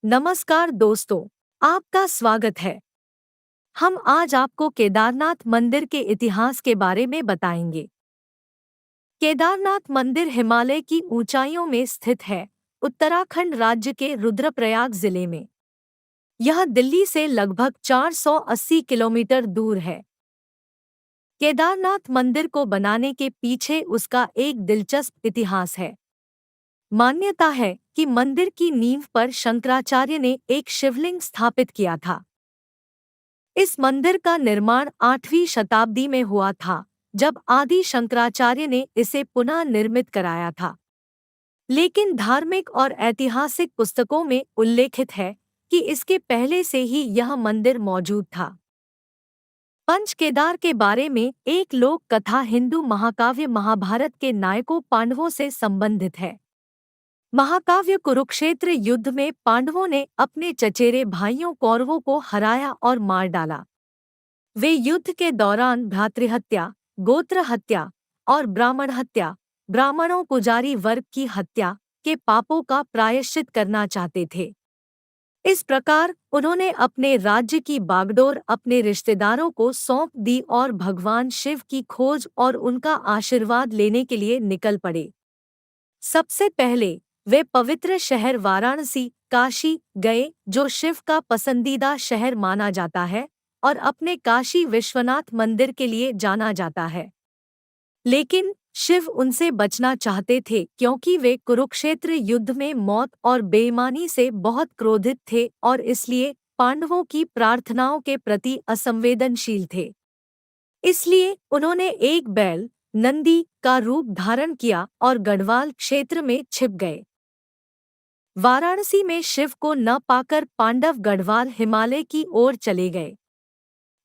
नमस्कार दोस्तों, आपका स्वागत है। हम आज आपको केदारनाथ मंदिर के इतिहास के बारे में बताएंगे। केदारनाथ मंदिर हिमालय की ऊंचाइयों में स्थित है, उत्तराखंड राज्य के रुद्रप्रयाग जिले में। यह दिल्ली से लगभग 480 किलोमीटर दूर है। केदारनाथ मंदिर को बनाने के पीछे उसका एक दिलचस्प इतिहास है। मान्यता है कि मंदिर की नींव पर शंकराचार्य ने एक शिवलिंग स्थापित किया था। इस मंदिर का निर्माण 8वीं शताब्दी में हुआ था, जब आदि शंकराचार्य ने इसे पुनः निर्मित कराया था। लेकिन धार्मिक और ऐतिहासिक पुस्तकों में उल्लेखित है कि इसके पहले से ही यह मंदिर मौजूद था। पंच केदार के बारे में एक लोक कथा हिंदू महाकाव्य महाभारत के नायकों पांडवों से संबंधित है। महाकाव्य कुरुक्षेत्र युद्ध में पांडवों ने अपने चचेरे भाइयों कौरवों को हराया और मार डाला। वे युद्ध के दौरान भ्रातृहत्या, गोत्र हत्या और ब्राह्मण हत्या, ब्राह्मणों पुजारी वर्ग की हत्या के पापों का प्रायश्चित करना चाहते थे। इस प्रकार उन्होंने अपने राज्य की बागडोर अपने रिश्तेदारों को सौंप दी और भगवान शिव की खोज और उनका आशीर्वाद लेने के लिए निकल पड़े। सबसे पहले वे पवित्र शहर वाराणसी, काशी गए, जो शिव का पसंदीदा शहर माना जाता है और अपने काशी विश्वनाथ मंदिर के लिए जाना जाता है। लेकिन शिव उनसे बचना चाहते थे क्योंकि वे कुरुक्षेत्र युद्ध में मौत और बेईमानी से बहुत क्रोधित थे और इसलिए पांडवों की प्रार्थनाओं के प्रति असंवेदनशील थे। इसलिए उन्होंने एक बैल, नंदी का रूप धारण किया और गढ़वाल क्षेत्र में छिप गए। वाराणसी में शिव को न पाकर पांडव गढ़वाल हिमालय की ओर चले गए।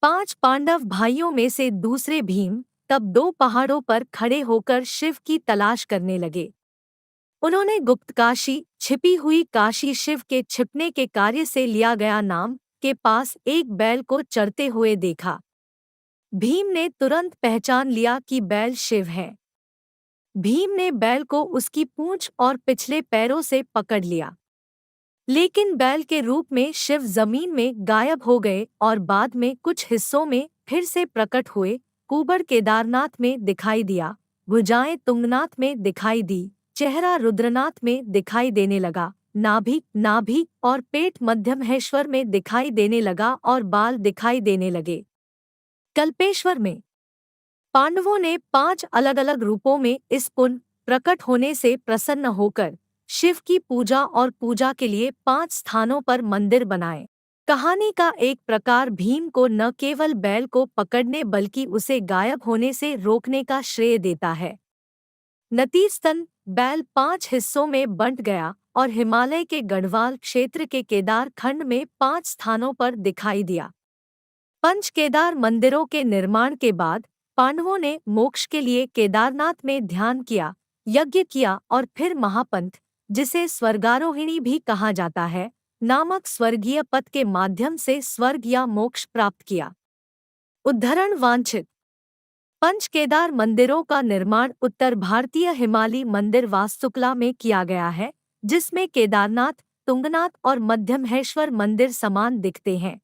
5 पांडव भाइयों में से दूसरे भीम तब 2 पहाड़ों पर खड़े होकर शिव की तलाश करने लगे। उन्होंने गुप्त काशी, छिपी हुई काशी, शिव के छिपने के कार्य से लिया गया नाम के पास एक बैल को चरते हुए देखा। भीम ने तुरंत पहचान लिया कि बैल शिव है। भीम ने बैल को उसकी पूंछ और पिछले पैरों से पकड़ लिया, लेकिन बैल के रूप में शिव जमीन में गायब हो गए और बाद में कुछ हिस्सों में फिर से प्रकट हुए। कुबर केदारनाथ में दिखाई दिया, भुजाएं तुंगनाथ में दिखाई दी, चेहरा रुद्रनाथ में दिखाई देने लगा, नाभि और पेट मध्यमहेश्वर में दिखाई देने लगा और बाल दिखाई देने लगे। कल्पेश्वर में पांडवों ने 5 अलग-अलग रूपों में इस पुनः प्रकट होने से प्रसन्न होकर शिव की पूजा और पूजा के लिए 5 स्थानों पर मंदिर बनाए। कहानी का एक प्रकार भीम को न केवल बैल को पकड़ने बल्कि उसे गायब होने से रोकने का श्रेय देता है। नतीजतन बैल 5 हिस्सों में बंट गया और हिमालय के गढ़वाल क्षेत्र के केदार खंड में 5 स्थानों पर दिखाई दिया। पंच केदार मंदिरों के निर्माण के बाद पांडवों ने मोक्ष के लिए केदारनाथ में ध्यान किया, यज्ञ किया और फिर महापंथ, जिसे स्वर्गारोहिणी भी कहा जाता है, नामक स्वर्गीय पथ के माध्यम से स्वर्ग या मोक्ष प्राप्त किया। उद्धरण वांछित पंच केदार मंदिरों का निर्माण उत्तर भारतीय हिमालयी मंदिर वास्तुकला में किया गया है, जिसमें केदारनाथ, तुंगनाथ और मध्यमहेश्वर मंदिर समान दिखते हैं।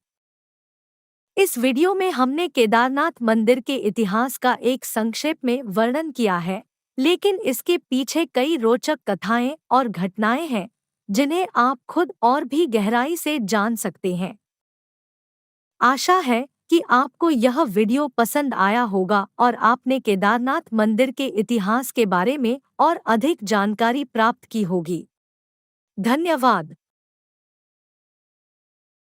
इस वीडियो में हमने केदारनाथ मंदिर के इतिहास का एक संक्षेप में वर्णन किया है, लेकिन इसके पीछे कई रोचक कथाएं और घटनाएं हैं जिन्हें आप खुद और भी गहराई से जान सकते हैं। आशा है कि आपको यह वीडियो पसंद आया होगा और आपने केदारनाथ मंदिर के इतिहास के बारे में और अधिक जानकारी प्राप्त की होगी। धन्यवाद।